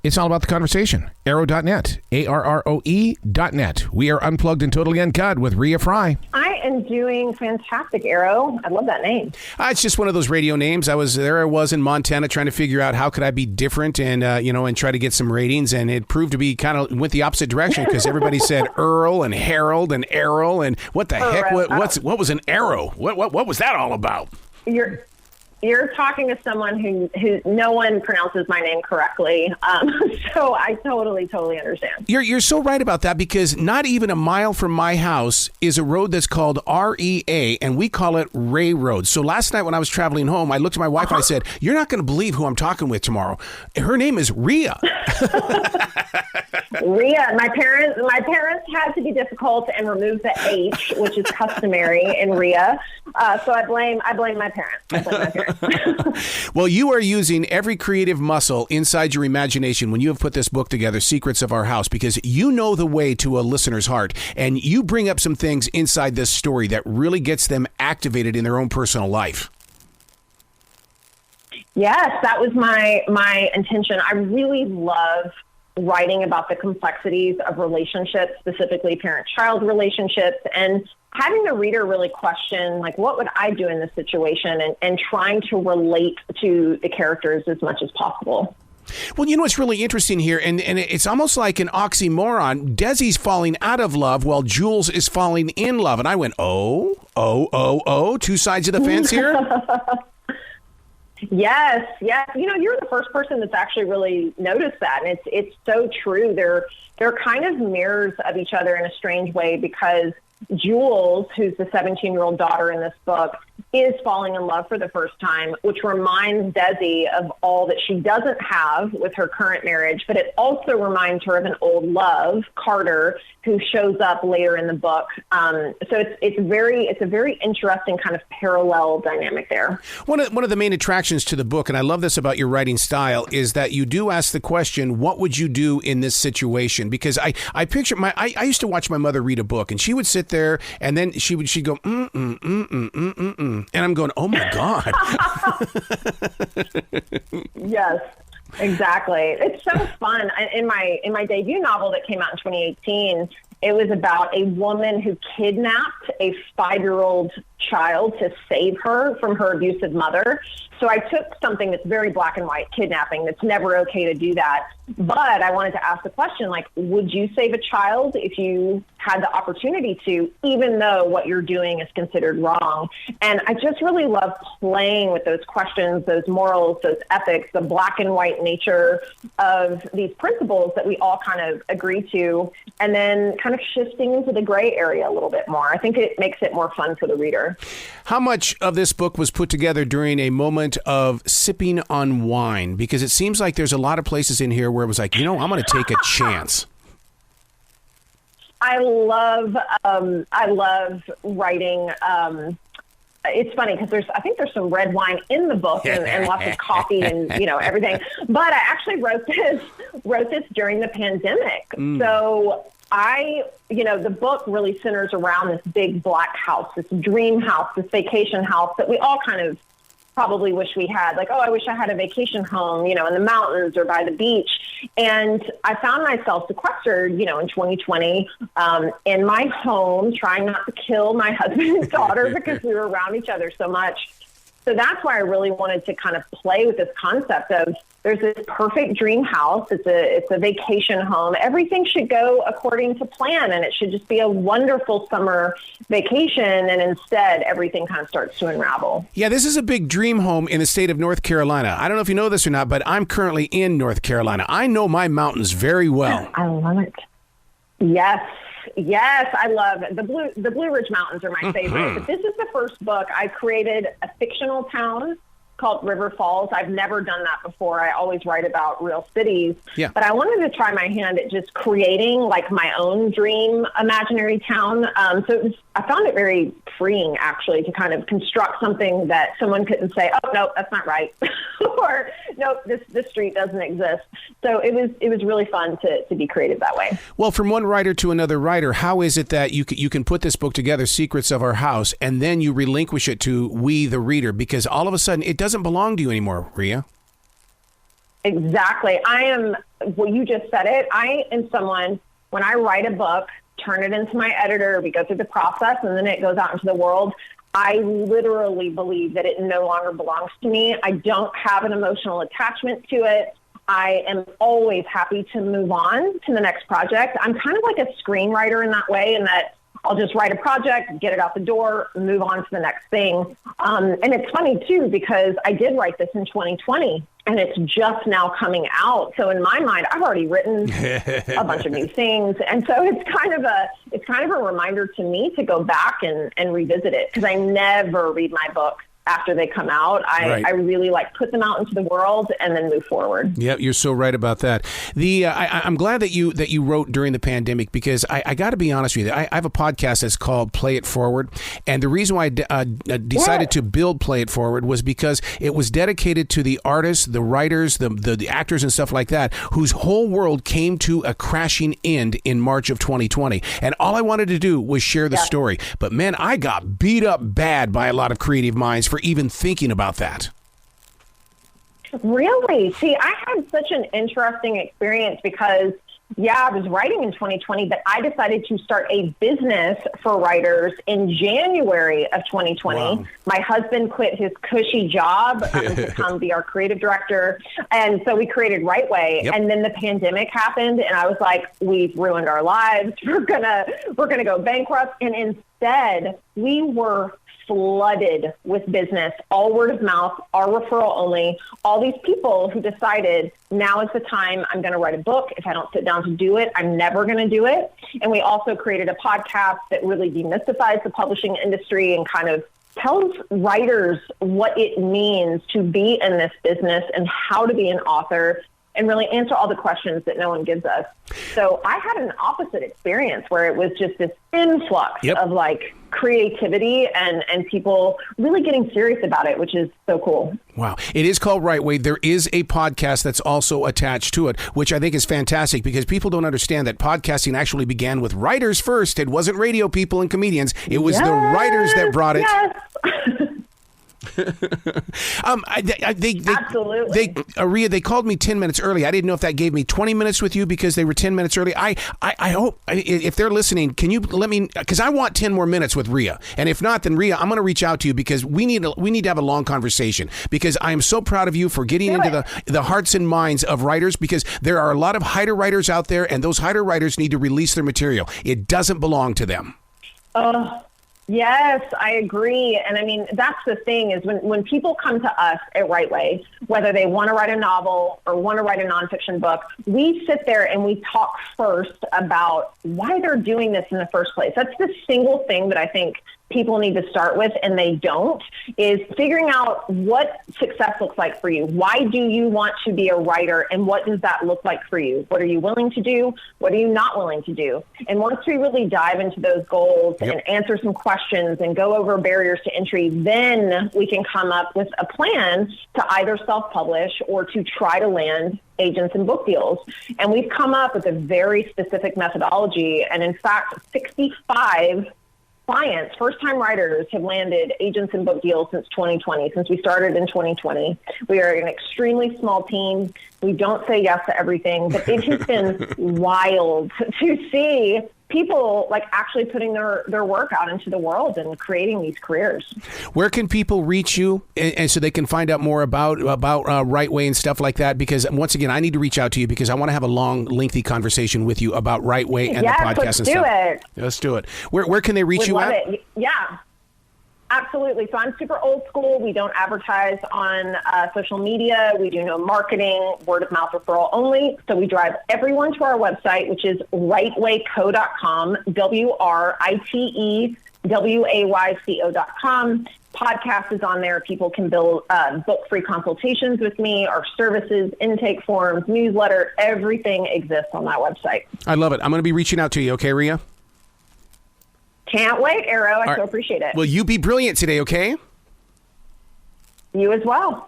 It's all about the conversation. Arrow.net, ARROE.net. We are unplugged and totally uncut with Rea Frey. I am doing fantastic, Arrow. I love that name. It's just one of those radio names. I was in Montana trying to figure out how could I be different and try to get some ratings. And it proved to be kind of went the opposite direction because everybody said Earl and Harold and Errol. And what the heck? What was an arrow? What was that all about? You're talking to someone who no one pronounces my name correctly, so I totally understand. You're so right about that because not even a mile from my house is a road that's called REA, and we call it Ray Road. So last night when I was traveling home, I looked at my wife and I said, "You're not going to believe who I'm talking with tomorrow. Her name is Rea." Rea. My parents had to be difficult and remove the H, which is customary in Rea. So I blame my parents. Well, you are using every creative muscle inside your imagination when you have put this book together, Secrets of Our House, because you know the way to a listener's heart, and you bring up some things inside this story that really gets them activated in their own personal life. Yes, that was my intention. I really love writing about the complexities of relationships, specifically parent-child relationships, and having the reader really question, like, what would I do in this situation, and trying to relate to the characters as much as possible. Well, you know what's really interesting here, and it's almost like an oxymoron. Desi's falling out of love while Jules is falling in love. And I went, oh, two sides of the fence here? Yes. You know, you're the first person that's actually really noticed that. And it's so true. They're kind of mirrors of each other in a strange way because Jules, who's the 17-year-old daughter in this book, is falling in love for the first time, which reminds Desi of all that she doesn't have with her current marriage, but it also reminds her of an old love, Carter, who shows up later in the book. So it's a very interesting kind of parallel dynamic there. One of the main attractions to the book, and I love this about your writing style, is that you do ask the question, what would you do in this situation? Because I picture I used to watch my mother read a book, and she would sit there, and then she'd go, and I'm going, oh my God. Yes, exactly. It's so fun. In my debut novel that came out in 2018, it was about a woman who kidnapped a 5-year-old child to save her from her abusive mother. So I took something that's very black and white, kidnapping, that's never okay to do that. But I wanted to ask the question, like, would you save a child if you had the opportunity to, even though what you're doing is considered wrong? And I just really love playing with those questions, those morals, those ethics, the black and white nature of these principles that we all kind of agree to, and then kind of shifting into the gray area a little bit more. I think it makes it more fun for the reader. How much of this book was put together during a moment of sipping on wine? Because it seems like there's a lot of places in here where it was like, I'm going to take a chance. I love writing. It's funny because I think there's some red wine in the book and lots of coffee and everything. But I actually wrote this during the pandemic. So the book really centers around this big black house, this dream house, this vacation house that we all kind of probably wish we had. Like, oh, I wish I had a vacation home, in the mountains or by the beach. And I found myself sequestered, in 2020, in my home, trying not to kill my husband and daughter because we were around each other so much. So that's why I really wanted to kind of play with this concept of there's this perfect dream house. It's a vacation home. Everything should go according to plan, and it should just be a wonderful summer vacation. And instead, everything kind of starts to unravel. Yeah, this is a big dream home in the state of North Carolina. I don't know if you know this or not, but I'm currently in North Carolina. I know my mountains very well. I love it. Yes, I love it. The Blue Ridge Mountains are my favorite. But this is the first book. I created a fictional town called River Falls. I've never done that before. I always write about real cities. Yeah. But I wanted to try my hand at just creating like my own dream imaginary town. So I found it very freeing, actually, to kind of construct something that someone couldn't say, oh, no, that's not right. Or, no, this street doesn't exist. So it was really fun to be creative that way. Well, from one writer to another writer, how is it that you can put this book together, Secrets of Our House, and then you relinquish it to we, the reader? Because all of a sudden, it doesn't belong to you anymore, Rea. Exactly. Well, you just said it. I am someone, when I write a book, turn it into my editor, we go through the process, and then it goes out into the world, I literally believe that it no longer belongs to me. I don't have an emotional attachment to it. I am always happy to move on to the next project. I'm kind of like a screenwriter in that way, in that I'll just write a project, get it out the door, move on to the next thing. And it's funny, too, because I did write this in 2020, and it's just now coming out. So in my mind, I've already written a bunch of new things. And so it's kind of a reminder to me to go back and revisit it, because I never read my books after they come out. I really put them out into the world and then move forward. Yeah, you're so right about that. I'm glad that you wrote during the pandemic, because I got to be honest with you. I have a podcast that's called Play It Forward, and the reason why I decided to build Play It Forward was because it was dedicated to the artists, the writers, the actors and stuff like that, whose whole world came to a crashing end in March of 2020. And all I wanted to do was share the story. But man, I got beat up bad by a lot of creative minds for even thinking about that. Really? See, I had such an interesting experience because, I was writing in 2020, but I decided to start a business for writers in January of 2020. Wow. My husband quit his cushy job to come be our creative director. And so we created Right Way. Yep. And then the pandemic happened, and I was like, we've ruined our lives. We're gonna go bankrupt. And instead, we were flooded with business, all word of mouth, our referral only, all these people who decided now is the time, I'm going to write a book. If I don't sit down to do it, I'm never going to do it. And we also created a podcast that really demystifies the publishing industry and kind of tells writers what it means to be in this business and how to be an author, and really answer all the questions that no one gives us. So I had an opposite experience where it was just this influx of creativity and people really getting serious about it, which is so cool. Wow. It is called Right Way. There is a podcast that's also attached to it, which I think is fantastic, because people don't understand that podcasting actually began with writers first. It wasn't radio people and comedians. It was the writers that brought it. Yes. Absolutely. Rea, they called me 10 minutes early. I didn't know if that gave me 20 minutes with you because they were 10 minutes early. I hope, if they're listening, can you let me, because I want 10 more minutes with Rea. And if not, then Rea, I'm going to reach out to you, because we need to have a long conversation, because I am so proud of you for getting into the hearts and minds of writers, because there are a lot of hider writers out there, and those hider writers need to release their material. It doesn't belong to them. Yes, I agree. And I mean, that's the thing, is when people come to us at Right Way, whether they want to write a novel or want to write a nonfiction book, we sit there and we talk first about why they're doing this in the first place. That's the single thing that I think people need to start with, and they don't, is figuring out what success looks like for you. Why do you want to be a writer, and what does that look like for you? What are you willing to do? What are you not willing to do? And once we really dive into those goals and answer some questions and go over barriers to entry, then we can come up with a plan to either self-publish or to try to land agents and book deals. And we've come up with a very specific methodology. And in fact, 65 clients, first-time writers, have landed agents and book deals since 2020, since we started in 2020. We are an extremely small team. We don't say yes to everything, but it has been wild to see people actually putting their work out into the world and creating these careers. Where can people reach you, and so they can find out more about Right Way and stuff like that? Because once again, I need to reach out to you, because I want to have a long, lengthy conversation with you about Right Way and the podcast and stuff. Let's do it. Where can they reach you at? Yeah. Absolutely. So I'm super old school. We don't advertise on social media. We do no marketing, word of mouth referral only. So we drive everyone to our website, which is rightwayco.com, WRITEWAYCO.com. Podcast is on there. People can book free consultations with me, our services, intake forms, newsletter, everything exists on that website. I love it. I'm going to be reaching out to you. Okay, Rea? Can't wait, Arrow. I so appreciate it. Well, you be brilliant today, okay? You as well.